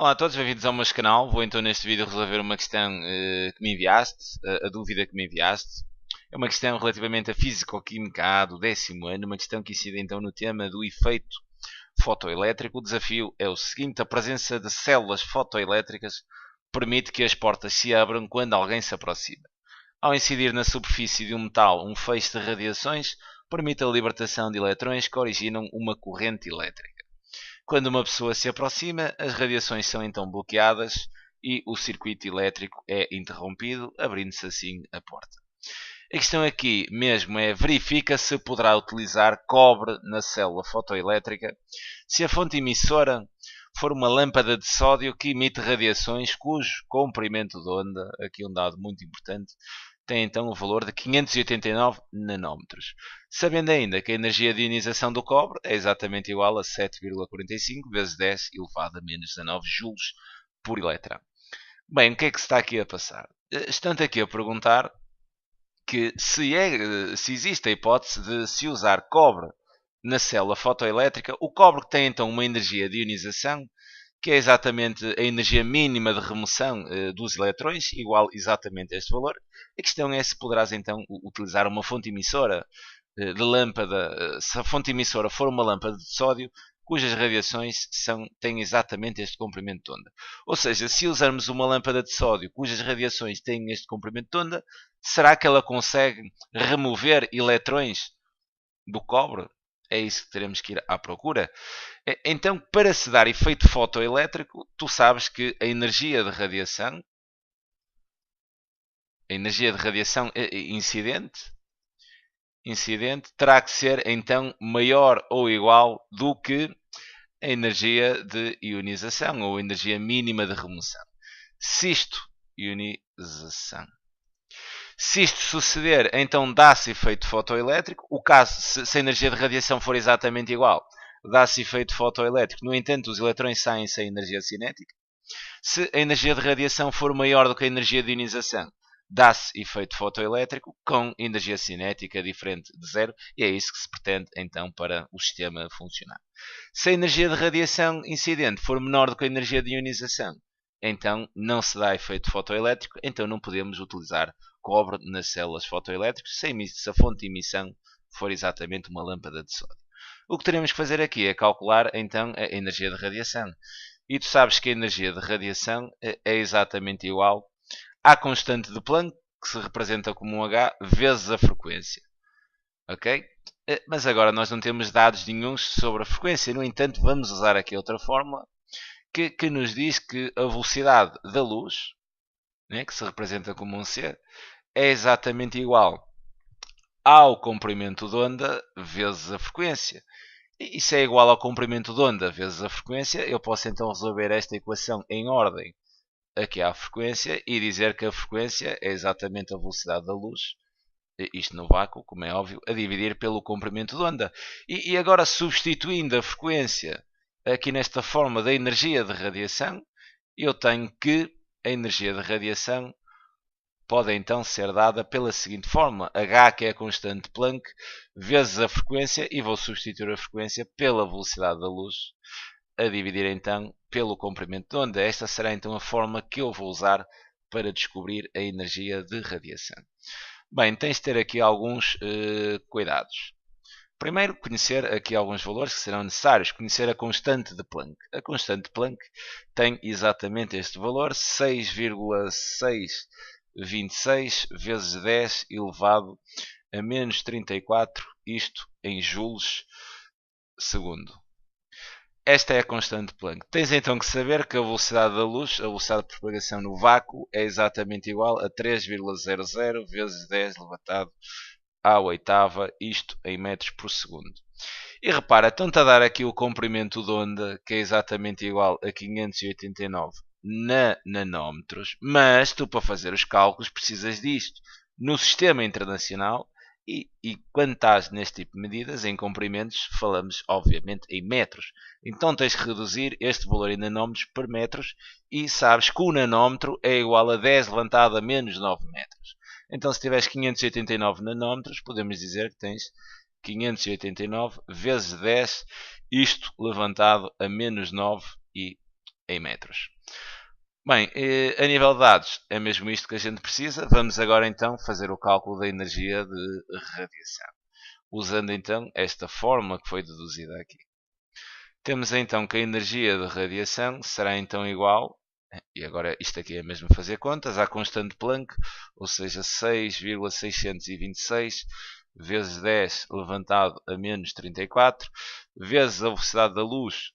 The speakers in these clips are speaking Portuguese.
Olá a todos, bem-vindos ao meu canal. Vou então neste vídeo resolver uma questão que me enviaste, a dúvida que me enviaste. É uma questão relativamente à Físico-Química A do 10º ano, uma questão que incide então no tema do efeito fotoelétrico. O desafio é o seguinte: a presença de células fotoelétricas permite que as portas se abram quando alguém se aproxima. Ao incidir na superfície de um metal um feixe de radiações, permite a libertação de eletrões que originam uma corrente elétrica. Quando uma pessoa se aproxima, as radiações são então bloqueadas e o circuito elétrico é interrompido, abrindo-se assim a porta. A questão aqui mesmo é: verifica se poderá utilizar cobre na célula fotoelétrica se a fonte emissora for uma lâmpada de sódio que emite radiações cujo comprimento de onda, aqui um dado muito importante, tem então o valor de 589 nanómetros. Sabendo ainda que a energia de ionização do cobre é exatamente igual a 7,45 vezes 10 elevado a menos 19 joules por eletrão. Bem, o que é que se está aqui a passar? Estão-te aqui a perguntar que se existe a hipótese de se usar cobre na célula fotoelétrica. O cobre tem então uma energia de ionização que é exatamente a energia mínima de remoção dos eletrões, igual exatamente a este valor. A questão é se poderás então utilizar uma fonte emissora de lâmpada, se a fonte emissora for uma lâmpada de sódio, cujas radiações têm exatamente este comprimento de onda. Ou seja, se usarmos uma lâmpada de sódio cujas radiações têm este comprimento de onda, será que ela consegue remover eletrões do cobre? É isso que teremos que ir à procura. Então, para se dar efeito fotoelétrico, tu sabes que a energia de radiação incidente terá que ser então maior ou igual do que a energia de ionização ou energia mínima de remoção. Se isto suceder, então dá-se efeito fotoelétrico. O caso, se a energia de radiação for exatamente igual, dá-se efeito fotoelétrico. No entanto, os eletrões saem sem energia cinética. Se a energia de radiação for maior do que a energia de ionização, dá-se efeito fotoelétrico com energia cinética diferente de zero, e é isso que se pretende então para o sistema funcionar. Se a energia de radiação incidente for menor do que a energia de ionização, então não se dá efeito fotoelétrico, então não podemos utilizar cobre nas células fotoelétricas se a fonte de emissão for exatamente uma lâmpada de sódio. O que teremos que fazer aqui é calcular então a energia de radiação. E tu sabes que a energia de radiação é exatamente igual à constante de Planck, que se representa como um H, vezes a frequência. Ok? Mas agora nós não temos dados nenhuns sobre a frequência. No entanto, vamos usar aqui outra fórmula que nos diz que a velocidade da luz, né, que se representa como um C, é exatamente igual ao comprimento de onda vezes a frequência. E se é igual ao comprimento de onda vezes a frequência, eu posso então resolver esta equação em ordem aqui à frequência e dizer que a frequência é exatamente a velocidade da luz, isto no vácuo, como é óbvio, a dividir pelo comprimento de onda. E agora, substituindo a frequência aqui nesta forma da energia de radiação, eu tenho que a energia de radiação pode então ser dada pela seguinte forma: H, que é a constante de Planck, vezes a frequência, e vou substituir a frequência pela velocidade da luz, a dividir então pelo comprimento de onda. Esta será então a forma que eu vou usar para descobrir a energia de radiação. Bem, tens de ter aqui alguns cuidados. Primeiro, conhecer aqui alguns valores que serão necessários. Conhecer a constante de Planck. A constante de Planck tem exatamente este valor, 6,626 vezes 10 elevado a menos 34, isto em joules segundo. Esta é a constante de Planck. Tens então que saber que a velocidade da luz, a velocidade de propagação no vácuo, é exatamente igual a 3,00 vezes 10 elevado à oitava, isto em metros por segundo. E repara, estão-te a dar aqui o comprimento de onda, que é exatamente igual a 589 nanómetros, mas tu para fazer os cálculos precisas disto. No sistema internacional, e quando estás neste tipo de medidas, em comprimentos, falamos obviamente em metros. Então tens que reduzir este valor em nanómetros por metros e sabes que o nanómetro é igual a 10 levantado a menos 9 metros. Então se tiveres 589 nanómetros, podemos dizer que tens 589 vezes 10, isto levantado a menos 9 e em metros. Bem, a nível de dados é mesmo isto que a gente precisa. Vamos agora então fazer o cálculo da energia de radiação, usando então esta fórmula que foi deduzida aqui. Temos então que a energia de radiação será então igual, e agora isto aqui é mesmo fazer contas, à constante de Planck, ou seja, 6,626 vezes 10 levantado a menos 34, vezes a velocidade da luz,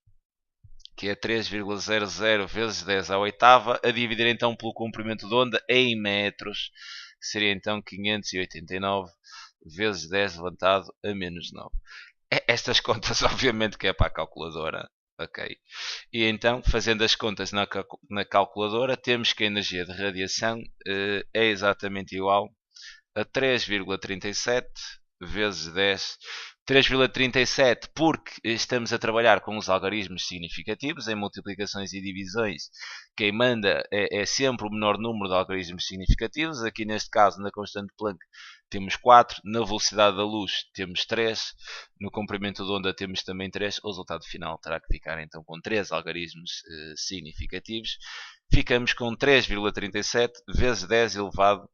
que é 3,00 vezes 10 à oitava, a dividir então pelo comprimento de onda em metros, que seria então 589 vezes 10 levantado a menos 9. Estas contas, obviamente, que é para a calculadora. Ok. E então, fazendo as contas na calculadora, temos que a energia de radiação é exatamente igual a 3,37 vezes 10. 3,37 porque estamos a trabalhar com os algarismos significativos, em multiplicações e divisões, quem manda é sempre o menor número de algarismos significativos. Aqui neste caso, na constante de Planck, temos 4, na velocidade da luz temos 3, no comprimento de onda temos também 3, o resultado final terá que ficar então com 3 algarismos significativos. Ficamos com 3,37 vezes 10 elevado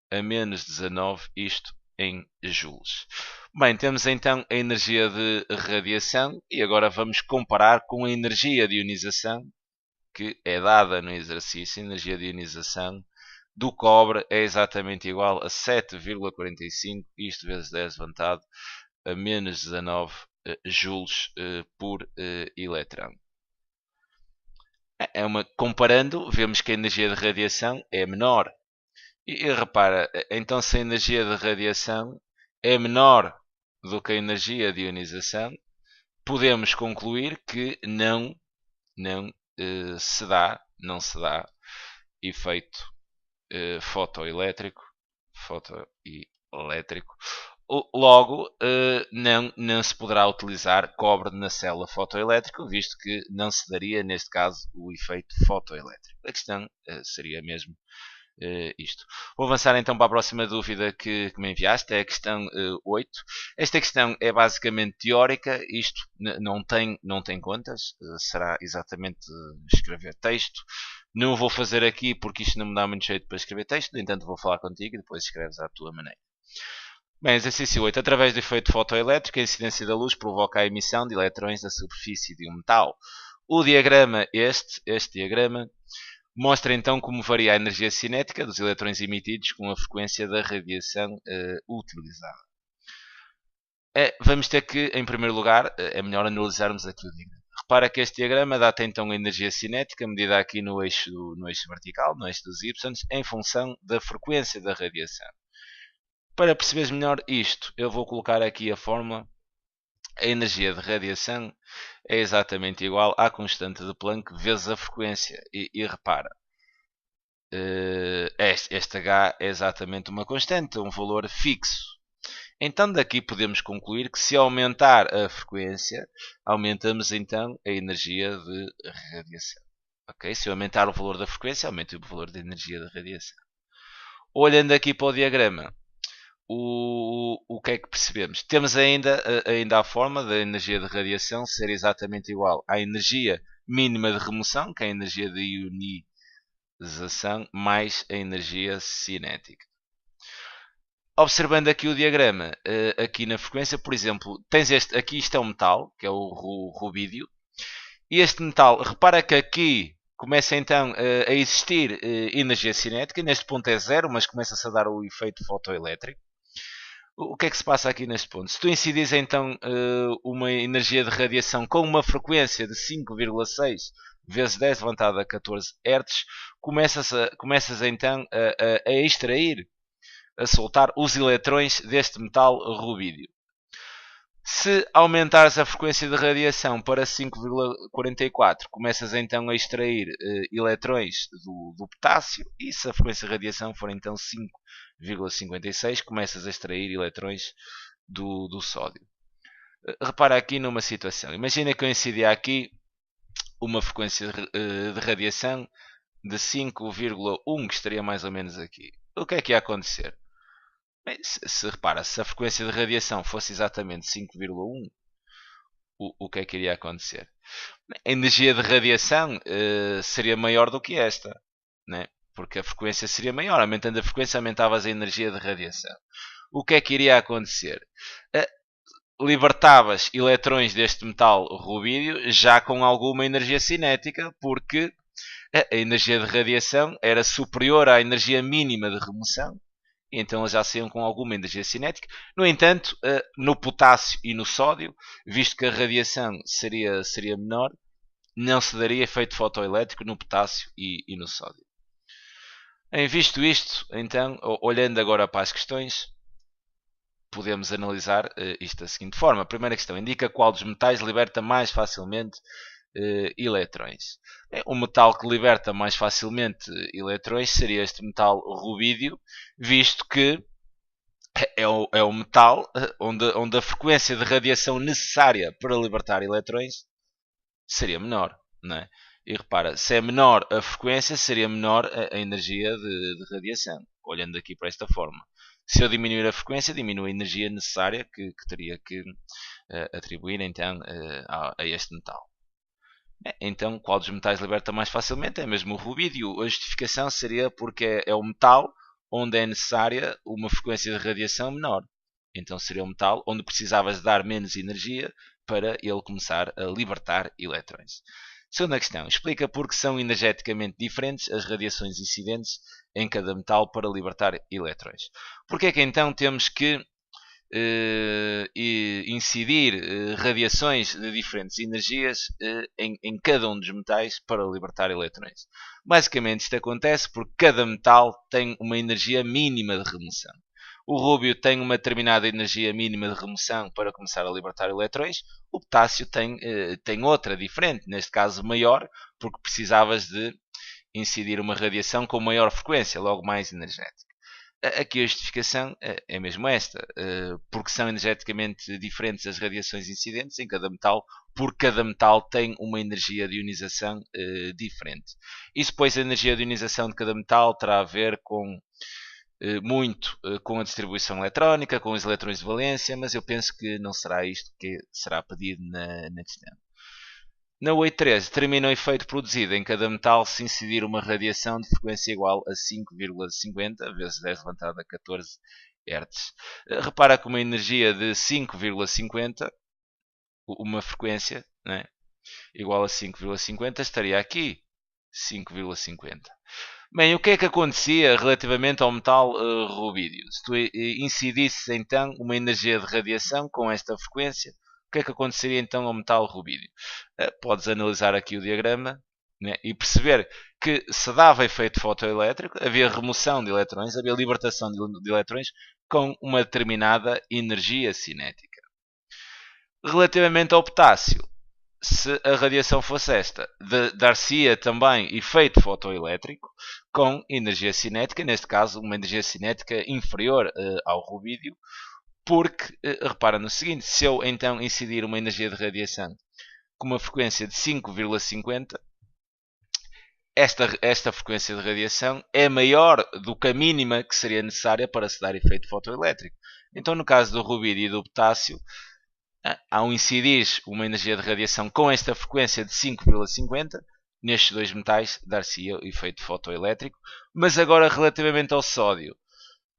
a menos 19, isto em joules. Bem, temos então a energia de radiação e agora vamos comparar com a energia de ionização que é dada no exercício. A energia de ionização do cobre é exatamente igual a 7,45, isto vezes 10 levantado a menos 19 joules por eletrão. Comparando, vemos que a energia de radiação é menor. E repara, então se a energia de radiação é menor do que a energia de ionização, podemos concluir que não se dá efeito fotoelétrico. Logo, não se poderá utilizar cobre na célula fotoelétrica, visto que não se daria, neste caso, o efeito fotoelétrico. A questão seria mesmo isto. Vou avançar então para a próxima dúvida que me enviaste, é a questão 8. Esta questão é basicamente teórica, isto não tem contas, será exatamente escrever texto. Não vou fazer aqui porque isto não me dá muito jeito para escrever texto, no entanto vou falar contigo e depois escreves à tua maneira. Bem, exercício 8. Através do efeito fotoelétrico, a incidência da luz provoca a emissão de eletrões da superfície de um metal. O diagrama, este diagrama, mostra então como varia a energia cinética dos eletrões emitidos com a frequência da radiação utilizada. Vamos ter que, em primeiro lugar, é melhor analisarmos aqui o diagrama. Repara que este diagrama dá-te então a energia cinética medida aqui no eixo vertical, no eixo dos y, em função da frequência da radiação. Para perceberes melhor isto, eu vou colocar aqui a fórmula. A energia de radiação é exatamente igual à constante de Planck vezes a frequência. E repara, este H é exatamente uma constante, um valor fixo. Então daqui podemos concluir que se aumentar a frequência, aumentamos então a energia de radiação. Okay? Se eu aumentar o valor da frequência, aumento o valor da energia de radiação. Olhando aqui para o diagrama, o que é que percebemos? Temos ainda a forma da energia de radiação ser exatamente igual à energia mínima de remoção, que é a energia de ionização, mais a energia cinética. Observando aqui o diagrama, aqui na frequência, por exemplo, tens aqui isto é um metal, que é o rubídio, e este metal, repara que aqui começa então a existir energia cinética, neste ponto é zero, mas começa-se a dar o efeito fotoelétrico. O que é que se passa aqui neste ponto? Se tu incidires então uma energia de radiação com uma frequência de 5,6 vezes 10 levantado a 14 Hz, começas então a extrair, a soltar os eletrões deste metal rubídio. Se aumentares a frequência de radiação para 5,44, começas então a extrair eletrões do potássio, e se a frequência de radiação for então 5,56, começas a extrair eletrões do sódio. Repara aqui numa situação. Imagina que eu incidia aqui uma frequência de radiação de 5,1, que estaria mais ou menos aqui. O que é que ia acontecer? Bem, se a frequência de radiação fosse exatamente 5,1, o que é que iria acontecer? A energia de radiação seria maior do que esta, né? Porque a frequência seria maior. Aumentando a frequência, aumentavas a energia de radiação. O que é que iria acontecer? Libertavas eletrões deste metal rubídio já com alguma energia cinética, porque a energia de radiação era superior à energia mínima de remoção, e então eles já saíam com alguma energia cinética. No entanto, no potássio e no sódio, visto que a radiação seria menor, não se daria efeito fotoelétrico no potássio e no sódio. Em visto isto, então, olhando agora para as questões, podemos analisar isto da seguinte forma. A primeira questão indica qual dos metais liberta mais facilmente eletrões. O metal que liberta mais facilmente eletrões seria este metal rubídio, visto que é o metal onde a frequência de radiação necessária para libertar eletrões seria menor. Não é? E repara, se é menor a frequência, seria menor a energia de radiação. Olhando aqui para esta forma. Se eu diminuir a frequência, diminuo a energia necessária que teria que atribuir então a este metal. Então, qual dos metais liberta mais facilmente? É mesmo o rubídio. A justificação seria porque é o metal onde é necessária uma frequência de radiação menor. Então seria um metal onde precisavas dar menos energia para ele começar a libertar eletrões. Segunda questão. Explica por que são energeticamente diferentes as radiações incidentes em cada metal para libertar eletrões. Porque é que então temos que incidir radiações de diferentes energias em cada um dos metais para libertar eletrões? Basicamente isto acontece porque cada metal tem uma energia mínima de remoção. O rúbio tem uma determinada energia mínima de remoção para começar a libertar eletrões. O potássio tem outra diferente, neste caso maior, porque precisavas de incidir uma radiação com maior frequência, logo mais energética. Aqui a justificação é mesmo esta, porque são energeticamente diferentes as radiações incidentes em cada metal, porque cada metal tem uma energia de ionização diferente. Isso, pois, a energia de ionização de cada metal terá a ver muito com a distribuição eletrónica, com os eletrões de valência, mas eu penso que não será isto que será pedido na questão. Na 8.13, termina o efeito produzido em cada metal se incidir uma radiação de frequência igual a 5,50 vezes 10 levantado a 14 Hz. Repara que uma energia de 5,50, uma frequência, né, igual a 5,50, estaria aqui. 5,50. Bem, o que é que acontecia relativamente ao metal rubídio? Se tu incidisses então uma energia de radiação com esta frequência, o que é que aconteceria então ao metal rubídio? Podes analisar aqui o diagrama, né, e perceber que se dava efeito fotoelétrico, havia remoção de eletrões, havia libertação de eletrões com uma determinada energia cinética. Relativamente ao potássio, se a radiação fosse esta, dar-se-ia também efeito fotoelétrico com energia cinética, neste caso uma energia cinética inferior ao rubídio, porque, repara no seguinte, se eu então incidir uma energia de radiação com uma frequência de 5,50, esta frequência de radiação é maior do que a mínima que seria necessária para se dar efeito fotoelétrico. Então, no caso do rubídio e do potássio, ao incidir uma energia de radiação com esta frequência de 5,50, nestes dois metais dar-se-ia o efeito fotoelétrico. Mas agora, relativamente ao sódio,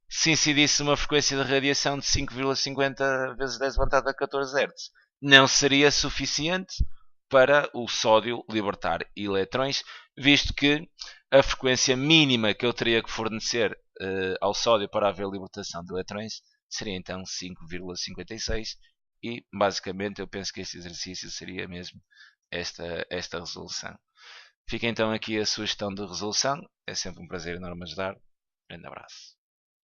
se incidisse uma frequência de radiação de 5,50 vezes 10 levantado a 14 Hz, não seria suficiente para o sódio libertar eletrões, visto que a frequência mínima que eu teria que fornecer ao sódio para haver libertação de eletrões seria então 5,56, e basicamente eu penso que este exercício seria mesmo esta resolução. Fica então aqui a sugestão de resolução. É sempre um prazer enorme ajudar. Um grande abraço.